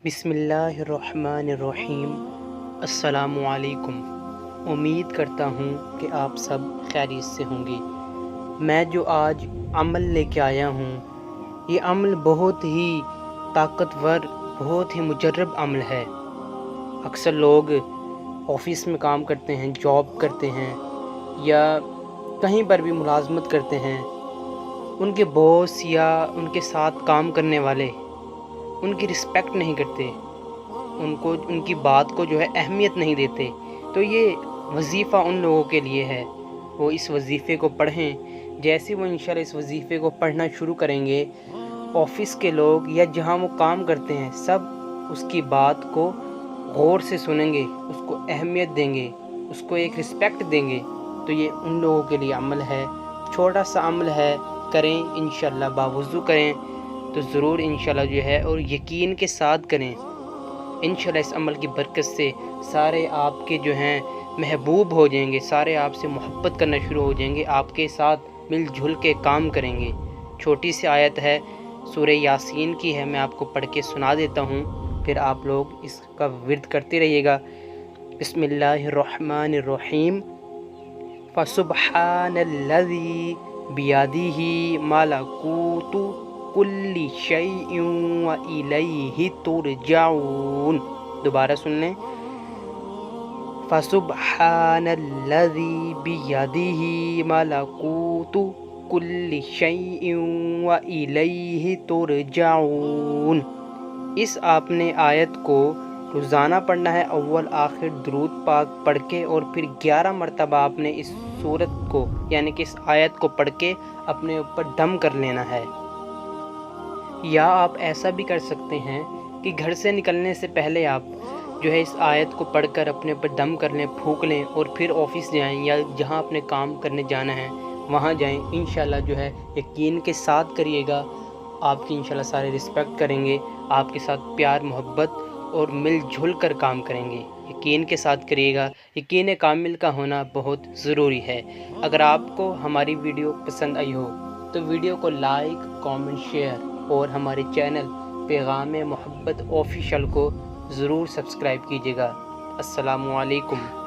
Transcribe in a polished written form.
بسم اللہ الرحمن الرحیم۔ السلام علیکم۔ امید کرتا ہوں کہ آپ سب خیریت سے ہوں گے۔ میں جو آج عمل لے کے آیا ہوں، یہ عمل بہت ہی طاقتور، بہت ہی مجرب عمل ہے۔ اکثر لوگ آفس میں کام کرتے ہیں، جاب کرتے ہیں یا کہیں پر بھی ملازمت کرتے ہیں، ان کے باس یا ان کے ساتھ کام کرنے والے ان کی رسپیکٹ نہیں کرتے، ان کی بات کو اہمیت نہیں دیتے۔ تو یہ وظیفہ ان لوگوں کے لیے ہے، وہ اس وظیفے کو پڑھیں۔ جیسے وہ انشاءاللہ اس وظیفے کو پڑھنا شروع کریں گے، آفس کے لوگ یا جہاں وہ کام کرتے ہیں سب اس کی بات کو غور سے سنیں گے، اس کو اہمیت دیں گے، اس کو ایک رسپیکٹ دیں گے۔ تو یہ ان لوگوں کے لیے عمل ہے، چھوٹا سا عمل ہے، کریں انشاءاللہ، باوضو کریں تو ضرور انشاءاللہ اور یقین کے ساتھ کریں۔ انشاءاللہ اس عمل کی برکت سے سارے آپ کے محبوب ہو جائیں گے، سارے آپ سے محبت کرنا شروع ہو جائیں گے، آپ کے ساتھ مل جل کے کام کریں گے۔ چھوٹی سی آیت ہے، سورہ یاسین کی ہے، میں آپ کو پڑھ کے سنا دیتا ہوں، پھر آپ لوگ اس کا ورد کرتے رہیے گا۔ بسم اللہ الرحمن الرحیم۔ فَسُبْحَانَ الَّذِي بِيَدِهِ مَلَكُوتُ كُلِّ شَيْءٍ وَإِلَيْهِ تُرْجَعُونَ۔ دوبارہ سن لیں۔ فَسُبْحَانَ الَّذِي بِيَدِهِ مَلَكُوتُ كُلِّ شَيْءٍ وَإِلَيْهِ تُرْجَعُونَ۔ اس آپ نے آیت کو روزانہ پڑھنا ہے، اول آخر درود پاک پڑھ کے، اور پھر 11 مرتبہ آپ نے اس سورت کو یعنی کہ اس آیت کو پڑھ کے اپنے اوپر دم کر لینا ہے۔ یا آپ ایسا بھی کر سکتے ہیں کہ گھر سے نکلنے سے پہلے آپ اس آیت کو پڑھ کر اپنے اوپر دم کر لیں، پھونک لیں، اور پھر آفس جائیں یا جہاں اپنے کام کرنے جانا ہے وہاں جائیں۔ انشاءاللہ یقین کے ساتھ کریے گا، آپ کی انشاءاللہ سارے رسپیکٹ کریں گے، آپ کے ساتھ پیار محبت اور مل جل کر کام کریں گے۔ یقین کے ساتھ کریے گا، یقین کامل کا ہونا بہت ضروری ہے۔ اگر آپ کو ہماری ویڈیو پسند آئی ہو تو ویڈیو کو لائک، کامنٹ، شیئر، اور ہمارے چینل پیغام محبت آفیشیل کو ضرور سبسکرائب کیجیے گا۔ السلام علیکم۔